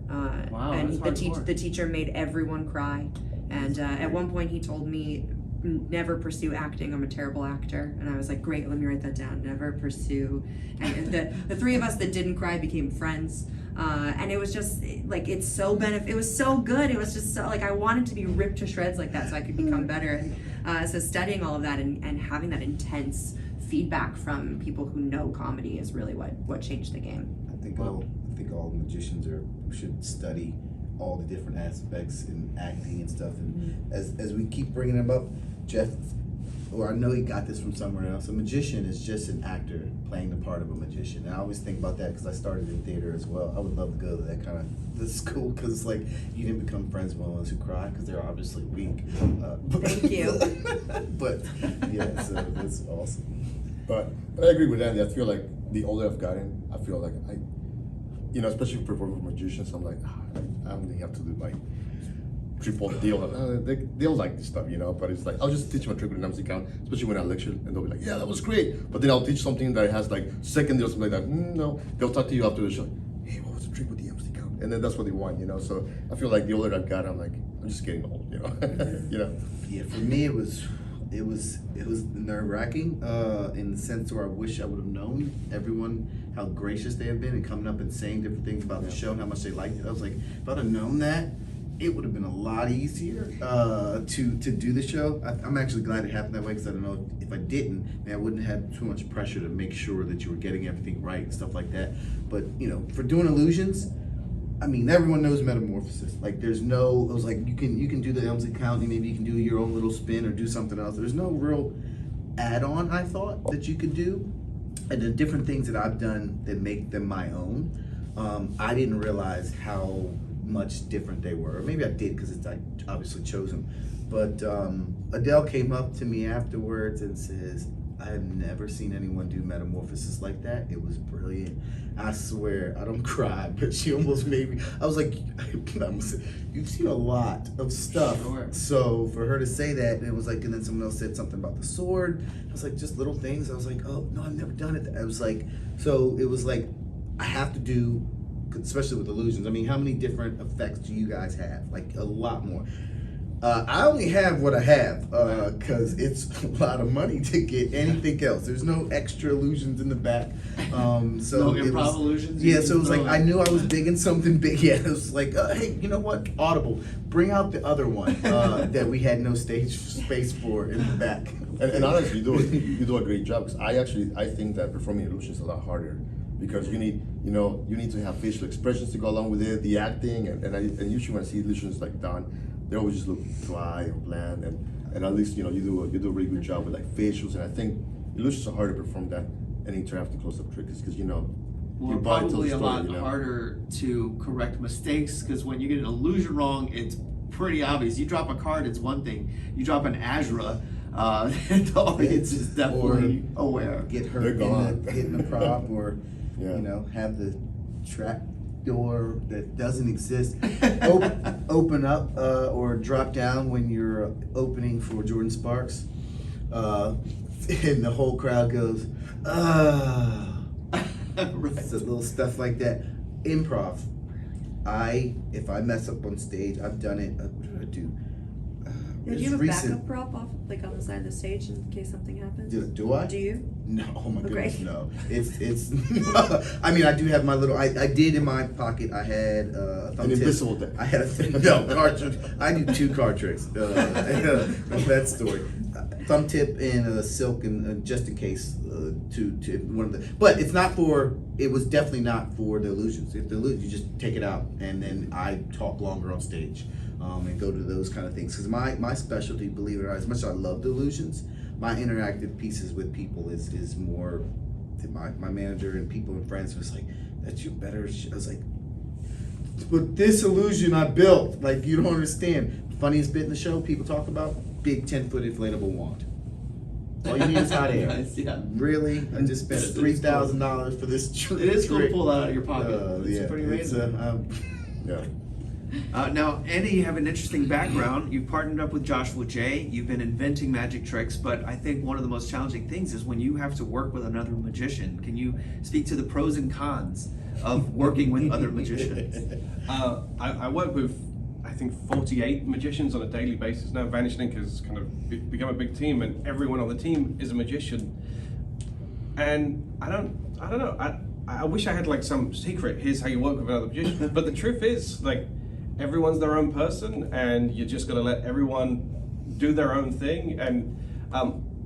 Wow, and that's hardcore. the teacher made everyone cry. And at one point he told me, never pursue acting, I'm a terrible actor. And I was like, great, let me write that down, never pursue. And the 3 of us that didn't cry became friends. And it was just it was so good. It was just so, I wanted to be ripped to shreds like that so I could become better. And so studying all of that and having that intense feedback from people who know comedy is really what changed the game. I think all magicians should study all the different aspects in acting and stuff. And as we keep bringing them up, Jeff or I know he got this from somewhere else. A magician is just an actor playing the part of a magician. And I always think about that because I started in theater as well. I would love to go to that kind of the school because it's like you didn't become friends with ones who cry because they're obviously weak. Thank you. But yeah, so that's awesome. But I agree with Andy. I feel like the older I've gotten, I feel like especially for magicians, I'm like, I only have to do like triple deal. They'll like this stuff, but it's like, I'll just teach them a trick with an MC count, especially when I lecture, and they'll be like, yeah, that was great. But then I'll teach something that has like second deal or something like that. No, they'll talk to you after the show. Hey, what was the trick with the MC count? And then that's what they want, So I feel like the older I've got, I'm like, I'm just getting old, Yeah, for me it was nerve-wracking in the sense where I wish I would have known everyone how gracious they have been and coming up and saying different things about the show and how much they liked it. I was like, if I'd have known that, it would have been a lot easier to do the show. I'm actually glad it happened that way because I don't know if I didn't, man, I wouldn't have had too much pressure to make sure that you were getting everything right and stuff like that. But for doing illusions, I mean, everyone knows metamorphosis. Like, there's no, it was like you can do the Elmsley County, maybe you can do your own little spin or do something else. There's no real add-on, I thought, that you could do. And the different things that I've done that make them my own, I didn't realize how much different they were. Or maybe I did because I obviously chose them. But Adele came up to me afterwards and says, I have never seen anyone do metamorphosis like that. It was brilliant. I swear, I don't cry, but she almost made me, I was like, you've seen a lot of stuff. Sure. So for her to say that, and it was like, and then someone else said something about the sword. I was like, just little things. I was like, oh, no, I've never done it. I was like, so it was like, I have to do, especially with illusions. I mean, how many different effects do you guys have? Like a lot more. I only have what I have because it's a lot of money to get anything else. There's no extra illusions in the back. So No improv illusions? Yeah, so it was like I knew I was digging something big. Yeah, it was like, hey, you know what? Audible, bring out the other one that we had no stage space for in the back. And honestly, you do a great job because I think that performing illusions is a lot harder because you need to have facial expressions to go along with it, the acting, and usually when I see illusions like done, they always just look dry or bland, and at least you do a really good job with like facials, and I think illusions are harder to perform than an interactive close-up trick because your body tells Probably the a story, lot harder to correct mistakes because when you get an illusion wrong, it's pretty obvious. You drop a card, it's one thing. You drop an Azra, the audience is definitely aware. Get They're hurt gone. hitting the prop, or Yeah. have the trap door that doesn't exist open up or drop down when you're opening for Jordan Sparks, and the whole crowd goes, Right. So little stuff like that. Improv. If I mess up on stage, I've done it. What did I do? Do you have a backup prop off, like on the side of the stage in case something happens? Do I? Do you? No, oh my goodness, Okay. no. It's. I mean, I do have my little. I did in my pocket. I had a thumb An tip. invisible deck. I had card tricks. I do 2 card tricks. That story. Thumb tip and a silk, and just in case to one of the. But it's not for. It was definitely not for the illusions. If the illusions, you just take it out, and then I talk longer on stage. And go to those kind of things because my specialty, believe it or not, as much as I love the illusions, my interactive pieces with people is more. My manager and people and friends was like, "That's your better." I was like, "But this illusion I built, like you don't understand." Funniest bit in the show, people talk about big 10-foot inflatable wand. All you need is hot air. Nice, yeah. Really, I just spent It's $3,000 for this. It is cool to trick. pull that out of your pocket. It's Yeah, pretty it's, amazing. Yeah. Now, Andy, you have an interesting background. You've partnered up with Joshua J. You've been inventing magic tricks, but I think one of the most challenging things is when you have to work with another magician. Can you speak to the pros and cons of working with other magicians? I work with, I think, 48 magicians on a daily basis now. Vanish Ink has kind of become a big team, and everyone on the team is a magician. And I don't know. I wish I had like some secret. Here's how you work with another magician. But the truth is, like, everyone's their own person, and you just got to let everyone do their own thing. And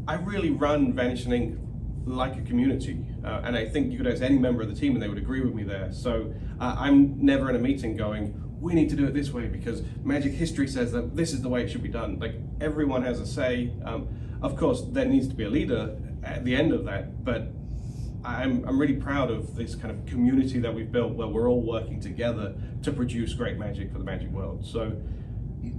I really run Vanish Ink like a community, and I think you could ask any member of the team and they would agree with me there. So I'm never in a meeting going, we need to do it this way because magic history says that this is the way it should be done. Like, everyone has a say. Of course, there needs to be a leader at the end of that, but I'm really proud of this kind of community that we've built where we're all working together to produce great magic for the magic world. So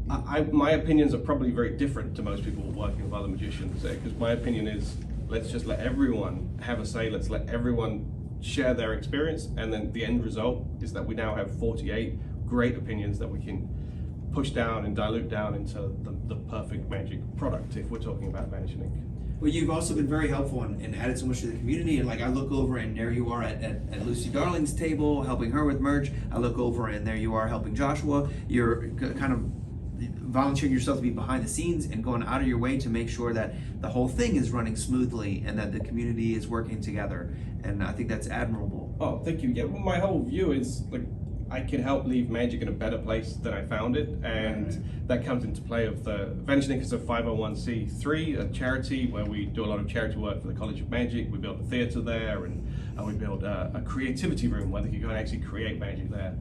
my opinions are probably very different to most people working with other magicians, because my opinion is, let's just let everyone have a say, let's let everyone share their experience, and then the end result is that we now have 48 great opinions that we can push down and dilute down into the perfect magic product if we're talking about Vanishing Ink. Well, you've also been very helpful and added so much to the community. And like I look over and there you are at Lucy Darling's table, helping her with merch. I look over and there you are helping Joshua. You're kind of volunteering yourself to be behind the scenes and going out of your way to make sure that the whole thing is running smoothly and that the community is working together. And I think that's admirable. Oh, thank you. Yeah, my whole view is like, I can help leave magic in a better place than I found it, and that comes into play of the Vanishing Ink is a 501c3, a charity where we do a lot of charity work for the College of Magic. We built a theatre there, and we built a creativity room where they can go and actually create magic there.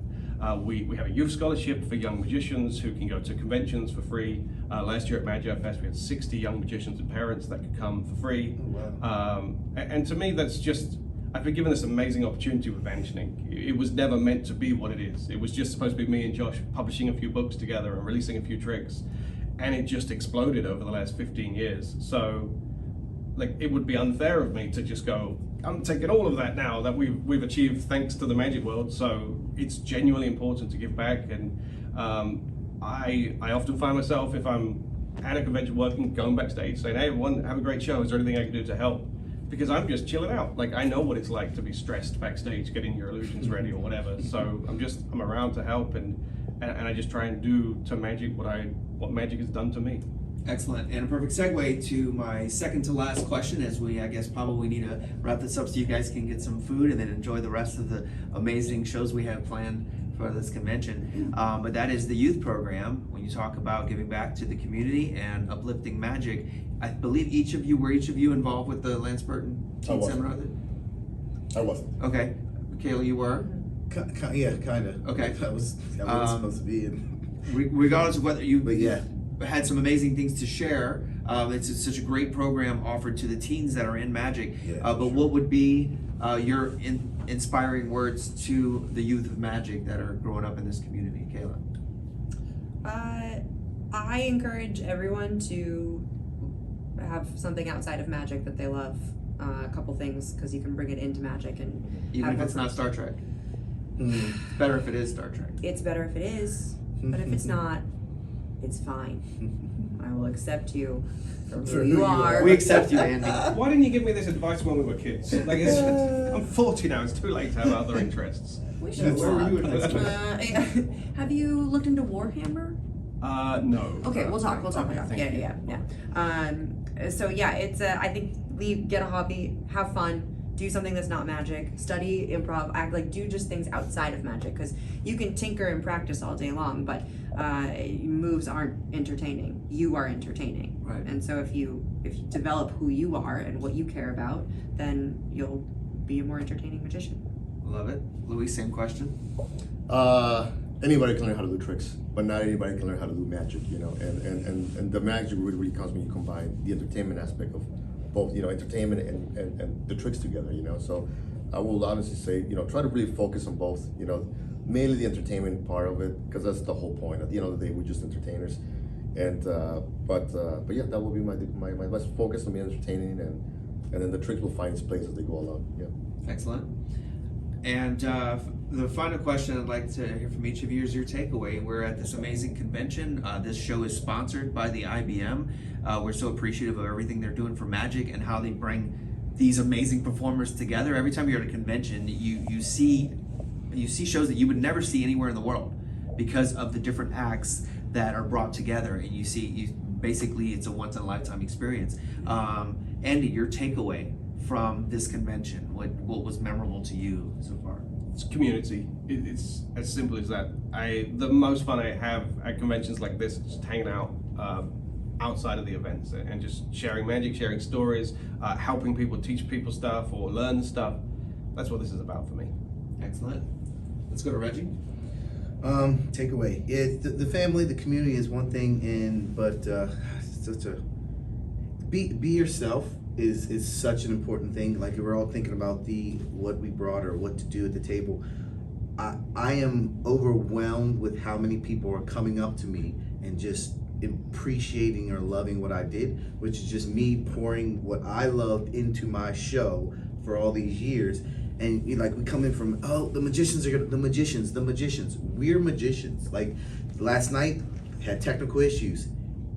We have a youth scholarship for young magicians who can go to conventions for free. Last year at Magi Fest, we had 60 young magicians and parents that could come for free. Oh, wow. And to me, that's just, I've been given this amazing opportunity with Vanishing Ink. It was never meant to be what it is. It was just supposed to be me and Josh publishing a few books together and releasing a few tricks. And it just exploded over the last 15 years. So, like, it would be unfair of me to just go, I'm taking all of that now that we've achieved thanks to the magic world. So it's genuinely important to give back. And I often find myself, if I'm at a convention working, going backstage saying, hey everyone, have a great show. Is there anything I can do to help? Because I'm just chilling out. Like, I know what it's like to be stressed backstage, getting your illusions ready or whatever. So I'm around to help, and I just try and do to magic what magic has done to me. Excellent, and a perfect segue to my second to last question, as we, I guess, probably need to wrap this up so you guys can get some food and then enjoy the rest of the amazing shows we have planned for this convention. But that is the youth program. When you talk about giving back to the community and uplifting magic, I believe each of you involved with the Lance Burton Teen Seminar? I wasn't. Okay, Kayla, you were? Yeah, kind of. Okay. I wasn't supposed to be in. Regardless of whether you But yeah. had some amazing things to share. It's such a great program offered to the teens that are in magic. Yeah, but sure. what would be your inspiring words to the youth of magic that are growing up in this community, Kayla? I encourage everyone to have something outside of magic that they love. A couple things, because you can bring it into magic and Even if it's not Star Trek. It's better if it is Star Trek. It's better if it is, but if it's not, it's fine. I will accept you for who you are. We accept you, Andy. Why didn't you give me this advice when we were kids? Like, I'm 40 now, it's too late to have other interests. We should Where were you in high school? Have you looked into Warhammer? No. Okay, we'll talk. Okay, thank you. Yeah. So yeah, it's I think get a hobby, have fun, do something that's not magic, study improv, act like do just things outside of magic, because you can tinker and practice all day long, but moves aren't entertaining. You are entertaining, Right. and so if you develop who you are and what you care about, then you'll be a more entertaining magician. Love it. Luis, same question. Anybody can learn how to do tricks, but not anybody can learn how to do magic, you know. And the magic really comes when you combine the entertainment aspect of both, you know, entertainment and the tricks together, you know. So I will honestly say, you know, try to really focus on both, you know, mainly the entertainment part of it, because that's the whole point. At the end of the day, we're just entertainers. And but yeah, that will be my best focus on being entertaining, and then the tricks will find its place as they go along. Yeah. Excellent. And the final question I'd like to hear from each of you is your takeaway. We're at this amazing convention. This show is sponsored by the IBM. We're so appreciative of everything they're doing for magic and how they bring these amazing performers together. Every time you're at a convention, you see shows that you would never see anywhere in the world because of the different acts that are brought together, and basically it's a once in a lifetime experience. Andy, your takeaway from this convention, what was memorable to you so far? It's community. It's as simple as that. The most fun I have at conventions like this is just hanging out outside of the events and just sharing magic, sharing stories, helping people, teach people stuff or learn stuff. That's what this is about for me. Excellent. Let's go to Reggie. Takeaway. The family, the community is one thing, but such a be yourself is such an important thing. Like we're all thinking about what we brought or what to do at the table. I am overwhelmed with how many people are coming up to me and just appreciating or loving what I did, which is just me pouring what I loved into my show for all these years. And we come in from, the magicians. We're magicians. Like last night, had technical issues.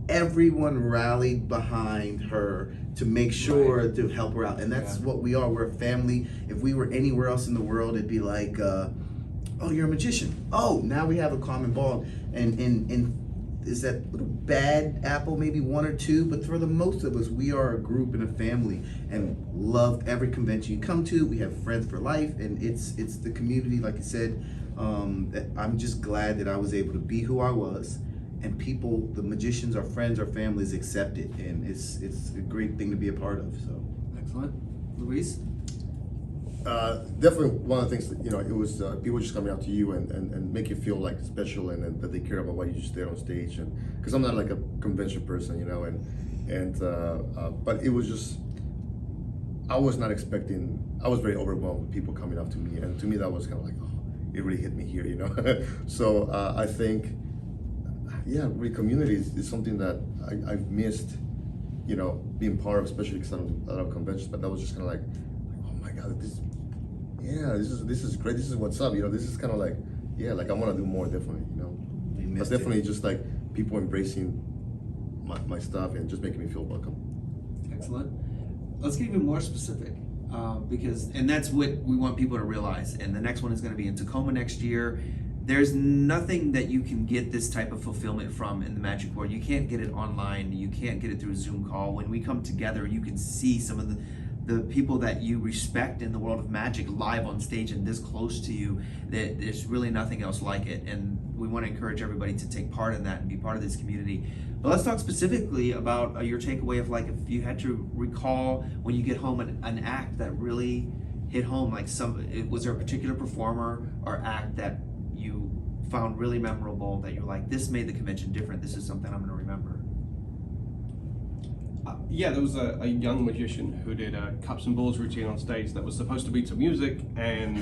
Everyone rallied behind her to make sure to help her out. And that's what we are. We're a family. If we were anywhere else in the world, it'd be like, oh, you're a magician. Oh, now we have a common bond. And is that little bad apple, maybe one or two, but for the most of us, we are a group and a family and love every convention you come to. We have friends for life, and it's the community, like I said, that I'm just glad that I was able to be who I was, and people, the magicians, our friends, our families accept it, and it's a great thing to be a part of. So Excellent. Luis? Definitely one of the things that, it was people just coming out to you and make you feel like special and that they care about what you just did on stage. And because I'm not like a convention person, but it was just, I was not expecting, I was very overwhelmed with people coming up to me, and to me that was kind of like, oh, it really hit me here, So I think, really community is something that I've missed, being part of, especially because I don't do a lot of conventions, but that was just kind of like, oh my God, this is great. This is what's up. This is kind of like, like I want to do more, definitely. But definitely just like people embracing my stuff and just making me feel welcome. Excellent. Let's get even more specific, and that's what we want people to realize. And the next one is going to be in Tacoma next year. There's nothing that you can get this type of fulfillment from in the Magic World. You can't get it online. You can't get it through a Zoom call. When we come together, you can see some of the people that you respect in the world of magic live on stage and this close to you. That there's really nothing else like it. And we want to encourage everybody to take part in that and be part of this community. But let's talk specifically about your takeaway of, like, if you had to recall when you get home an act that really hit home, like was there a particular performer or act that you found really memorable that you're like, this made the convention different, this is something I'm going to remember? There was a young magician who did a cups and balls routine on stage that was supposed to be to music, and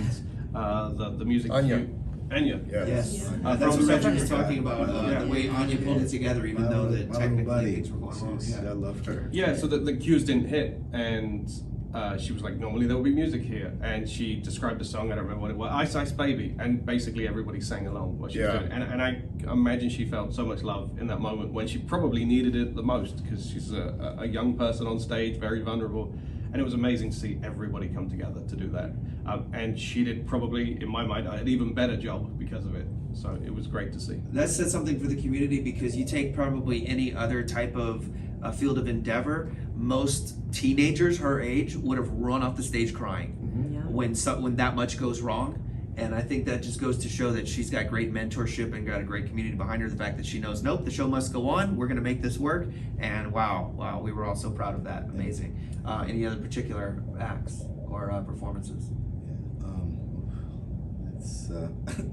the music Anya. Anya. Yes. That's what Reggie was talking about, the way Anya pulled it together, even though the technically things were going wrong. I love her. So the cues didn't hit, and she was like, normally there will be music here, and she described the song, I don't remember what it was, Ice Ice Baby, and basically everybody sang along what she was doing. And I imagine she felt so much love in that moment when she probably needed it the most, because she's a young person on stage, very vulnerable, and it was amazing to see everybody come together to do that. And she did probably, in my mind, an even better job because of it. So it was great to see. That said something for the community, because you take probably any other type of field of endeavor, most teenagers her age would have run off the stage crying when that much goes wrong. And I think that just goes to show that she's got great mentorship and got a great community behind her. The fact that she knows, nope, the show must go on, we're going to make this work. And wow, we were all so proud of that. Amazing. Any other particular acts or performances?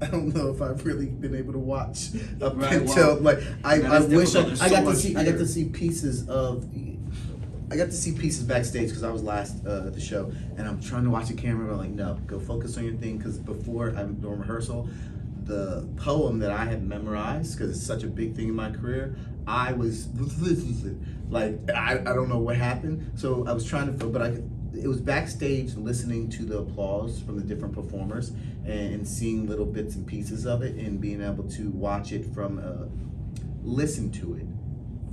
I don't know if I've really been able to watch up until I wish I got to see pieces backstage because I was last at the show, and I'm trying to watch the camera. But I'm like, no, go focus on your thing, because before I'm doing rehearsal, the poem that I had memorized, because it's such a big thing in my career, I was like, I don't know what happened. So I was trying to, but it was backstage listening to the applause from the different performers and seeing little bits and pieces of it and being able to watch it from, listen to it.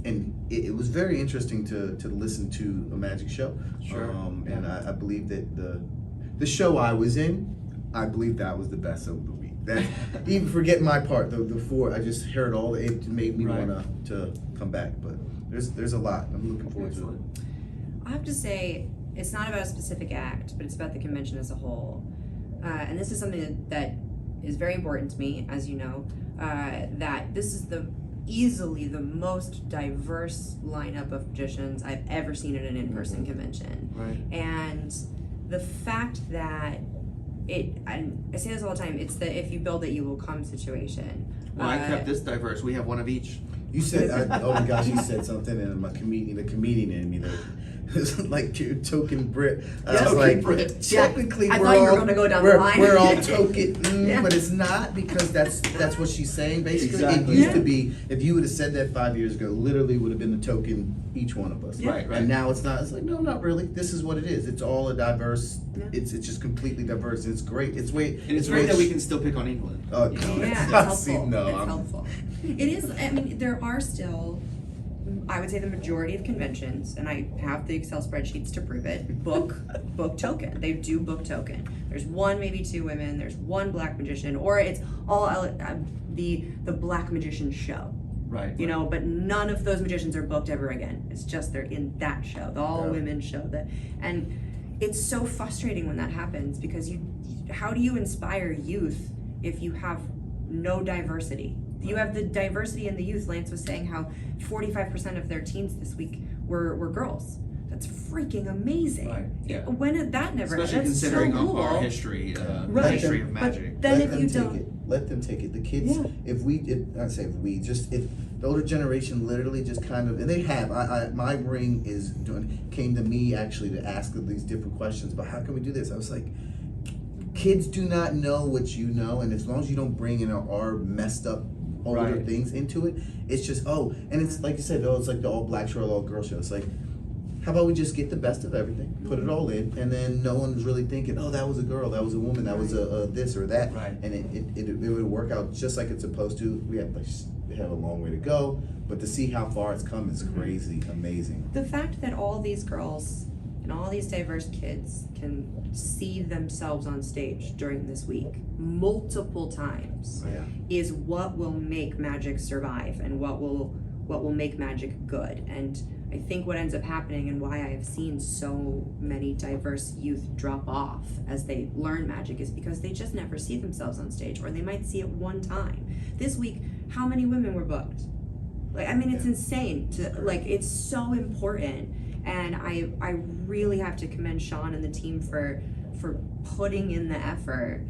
And it was very interesting to listen to a magic show. Sure. And I believe that the show I was in, I believe that was the best of the week. That even forget my part, the four, I just heard all it made me want to come back. But there's a lot. I'm looking forward to it. I have to say, it's not about a specific act, but it's about the convention as a whole. And this is something that is very important to me, as you know, that this is easily the most diverse lineup of magicians I've ever seen at an in-person convention. Right. And the fact that I say this all the time, it's the if you build it, you will come situation. Well, I kept this diverse. We have one of each. You said, oh my gosh, you said something, and the comedian in me, it's like you're token Brit. I was like, technically, I we're thought you were all gonna go down the line. we're all token, Yeah. but it's not, because that's what she's saying. Basically, Exactly. it used to be, if you would have said that 5 years ago, literally would have been the token each one of us. Yeah. Right, right. And now it's not. It's like, no, not really. This is what it is. It's all a diverse. Yeah. It's just completely diverse. It's great. It's great that we can still pick on England. Oh, You know, no, Yeah, it's not- helpful. no, It's I'm- helpful. It is, I mean, there are still, I would say the majority of conventions, and I have the Excel spreadsheets to prove it, book token. They do book token. There's one, maybe two women, there's one black magician, or it's all the black magician show. Right. You know, but none of those magicians are booked ever again. It's just they're in that show, the all women show. And it's so frustrating when that happens, because how do you inspire youth if you have no diversity? You have the diversity in the youth. Lance was saying how 45% of their teens this week were girls. That's freaking amazing. Right. Yeah. When that never, Especially that's considering so cool. our history, Right. history of But magic. then Let if them you take don't, it. Let them take it. The kids, Yeah. if the older generation literally just kind of, and they have, my ring came to me actually to ask these different questions about how can we do this. I was like, kids do not know what you know, and as long as you don't bring in our messed up older Right. things into it, it's just, and it's like you said, it's like the all black show or all girl show. It's like, how about we just get the best of everything, put it all in, and then no one's really thinking, oh, that was a girl, that was a woman, that was a this or that, Right. and it would work out just like it's supposed to. We have a long way to go, but to see how far it's come is crazy, amazing. the fact that all these girls and all these diverse kids can see themselves on stage during this week multiple times Yeah. is what will make magic survive, and what will make magic good. And I think what ends up happening, and why I have seen so many diverse youth drop off as they learn magic, is because they just never see themselves on stage, or they might see it one time. This week, how many women were booked? Like, I mean, it's insane it's so important. And I really have to commend Sean and the team for putting in the effort.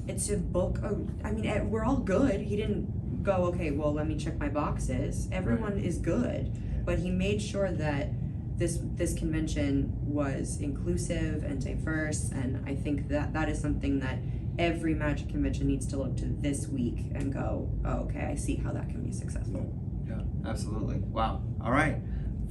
It's to book we're all good. He didn't go, okay, well, let me check my boxes. Everyone is good, but he made sure that this convention was inclusive and diverse, and I think that is something that every magic convention needs to look to this week and go, oh, okay, I see how that can be successful. Yeah, absolutely. Wow. All right.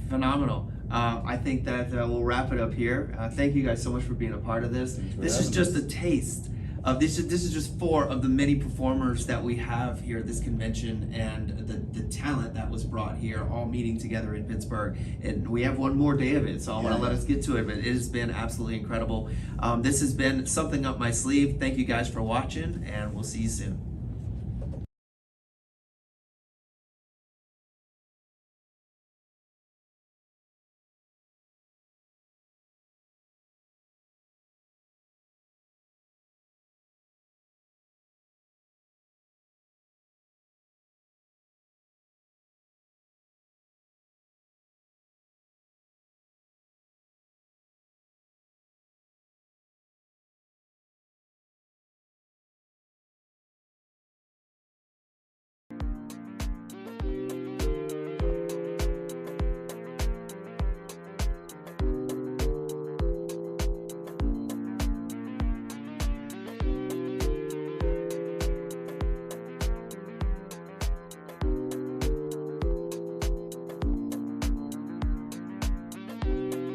Phenomenal. I think that we'll wrap it up here. Thank you guys so much for being a part of this. Thanks for This is having just us. a taste of this is just 4 of the many performers that we have here at this convention, and the talent that was brought here, all meeting together in Pittsburgh. And we have one more day of it, so I want to let us get to it, but it has been absolutely incredible. This has been Something Up My Sleeve. Thank you guys for watching, and we'll see you soon.